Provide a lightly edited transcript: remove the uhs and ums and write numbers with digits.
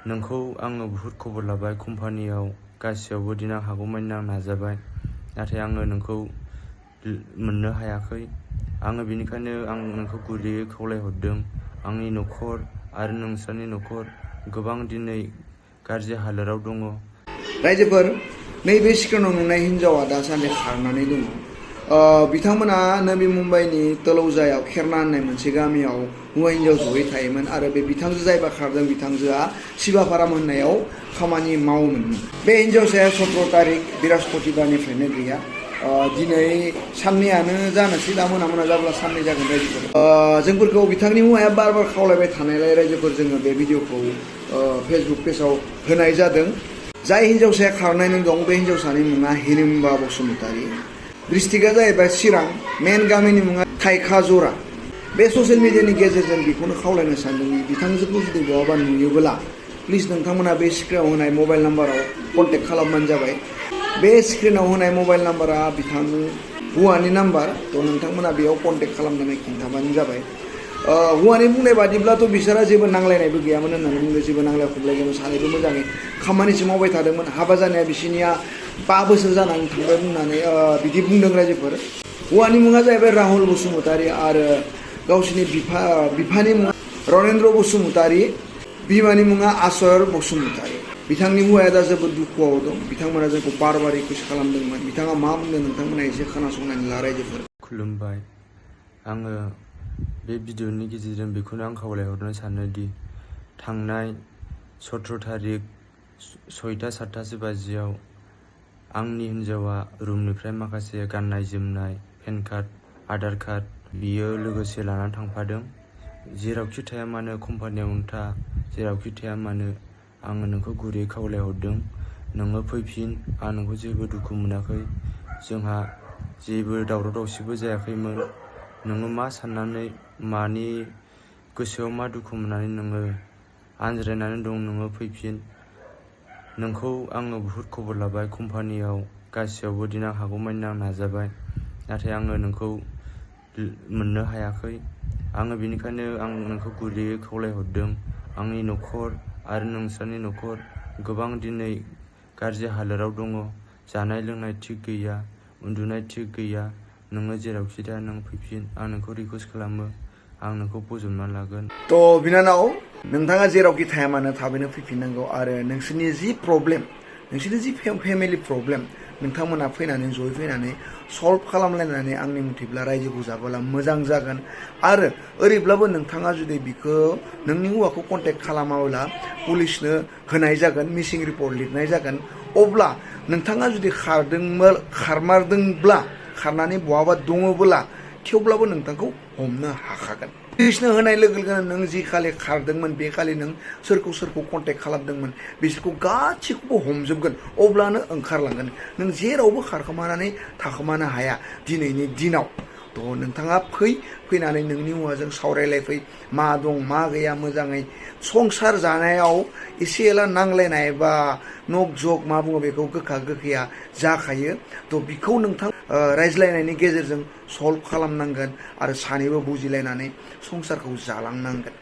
नोंखौ आङो बुहुद खबर लाबाय कम्पानियाव गासैयावबो दिन आं हागौमानि आं नाजाबाय, नाथाय आङो नोंखौ मोननो हायाखै। आङो बेनिखायनो आं नोंखौ गुरैयै खावलायहरदों। आंनि न'खर आरो नोंसोरनि न'खर गोबां दिनै गाज्रि हालोदाव दङ। रायजोफोर, नैबे स्क्रिनाव नुनाय हिन्जावा दासान्दि खारनानै दङ। बिथांमोना नबी मुम्बाइनि तलौजायाव खेरना होननाय मोनसे गामियाव हौवा हिन्जाव जयै थायोमोन आरो बे बिथांजो जायबा खारदों बिथांजोआ शिबाफाराम होननायाव खामानि मावोमोन। बे हिन्जावसाया 17 तारिख बृहस्पतिबारनिफ्रायनो गैया। दिनै साननैयानो जानोसै, दा मोना जाब्ला साननै जागोन रायजोफोर। जोंफोरखौ बिथांनि हौवाया बार खावलायबाय थानायलाय रायजोफोर जोङो बे भिडिअखौ फेसबुक पेजाव होनाय जादों। जाय हिन्जावसाया खारनानै दं बे हिन्जावसानि मुङा हिरिम्बा बसुमतारी। डिस्ट्रिक्टआ जाहैबाय चिरां, मेन गामिनि मुङा थाइखाजरा। बे ससियेल मिडियानि गेजेरजों बेखौनो खावलायनो सानदों, बिथांजोखौ जुदि बहाबा नुयोब्ला प्लिज नोंथांमोना बे स्क्रिनाव होनाय मबाइल नाम्बाराव कन्टेक्ट खालामबानो जाबाय। बे स्क्रिनाव होनाय मबाइल नाम्बारा बिथां हौवानि नाम्बार, थ' नोंथांमोना बेयाव कन्टेक्ट खालामनानै खिन्थाबानो जाबाय। हौवानि बुंनाय बादिब्लाथ' बिसोरा जेबो नांलायनायबो गैयामोन होननानै बुंदों, जेबो नांलाय खमलाय गैयामोन, सानैबो मोजाङै खामानिसो मावबाय थादोंमोन। हाबा जानाया बिसोरनिया 5 बोसोर जानानै थांबाय बुंनानै बिदि बुंदों रायजोफोर। हौवानि मुङा जाहैबाय राहुल बसुमतारी आरो गावसिनि बिफानि मुङा रनेन्द्र बसुमतारी, बिमानि मुङा आशयर बसुमतारी। बिथांनि हौवाया दा जोबोद दुखुआव दं। बिथांमोना जोंखौ बार रिकुवेस्ट खालामदोंमोन। बिथाङा मा बुंदों नोंथांमोना एसे खोनासंनानै ला रायजोफोर। खुलुमबाय। आङो बे भिडिअनि गेजेरजों बेखौनो आं खावलायहरनो सानोदि थांनाय 17 तारिख 6टा-7टासो बाजियाव आंनि हिन्जावा रुमनिफ्राय माखासे गाननाय जोमनाय, पेन कार्ड, आधार कार्ड बियो लोगोसे लानानै थांफादों। जेरावखि थाया मानो, कम्पानियावनो था, जेरावखि थाया मानो आङो नोंखौ गुरैयै खावलायहरदों, नोङो फैफिन। आं नोंखौ जेबो दुखु मोनाखै, जोंहा जेबो दावराव दावसिबो जायाखैमोन। नोङो मा साननानै, मानि गोसोआव मा दुखु मोननानै नोङो आनज्रायनानै दं, नोङो फैफिन। नोंखौ आङो बुहुद खबर लाबाय कम्पानियाव गासैयावबो दिन आं हागौमानि आं नाजाबाय, नाथाय आङो नोंखौ मोननो हायाखै। आङो बेनिखायनो आं नोंखौ गुरैयै खावलायहरदों। आंनि न'खर आरो नोंसोरनि न'खर गोबां दिनै गाज्रि हालोदाव दङ। जानाय लोंनाय थिग गैया, उन्दुनाय थिग गैया। नोङो जेरावखि थाया नों फैफिन। आं नोंखौ रिकुवेस्ट खालामो, आं नोंखौ बजबना लागोन। थ' बिनानाव, नोंथाङा जेरावखि थाया मानो थाबैनो फैफिननांगौ आरो नोंसोरनि जि प्रब्लेम, नोंसोरनि जि फेमिलि प्रब्लेम, नोंथांमोना फैनानै जयै फैनानै सल्भ खालामलायनानै आंनि मथेब्ला रायजोखौ जाबोला मोजां जागोन। आरो ओरैब्लाबो नोंथाङा जुदि बिखौ नोंनि हौवाखौ कन्टेक्ट खालामाब्ला पुलिसनो होनाय जागोन, मिसिं रिपर्ट लिरनाय जागोन। अब्ला नोंथाङा जुदि खारमारदोंब्ला, खारनानै बहाबा दङब्ला थेवब्लाबो नोंथांखौ हमनो हाखागोन। पुलिसनो होनाय लोगो लोगोनो नों जि खालि खारदोंमोन, बे खालि नों सोरखौ कन्टेक्ट खालामदोंमोन बिसोरखौ गासिखौबो हमजोबगोन। अब्लानो ओंखारलांगोन। नों जेरावबो खारखोमानानै थाखोमानो हाया दिनैनि दिनाव। थ' नोंथाङा फैनानै नोंनि हौवाजों सावरायलायफै, मा दं मा गैया, मोजाङै संसार जानायाव एसे एला नांलायनाय बा नक जक मा बुङो बेखौ, गोखा गोखैया जाखायो। थ' बिखौ नोंथां रायज्लायनायनि गेजेरजों सल्भ खालामनांगोन आरो सानैबो बुजिलायनानै संसारखौ जालांनांगोन।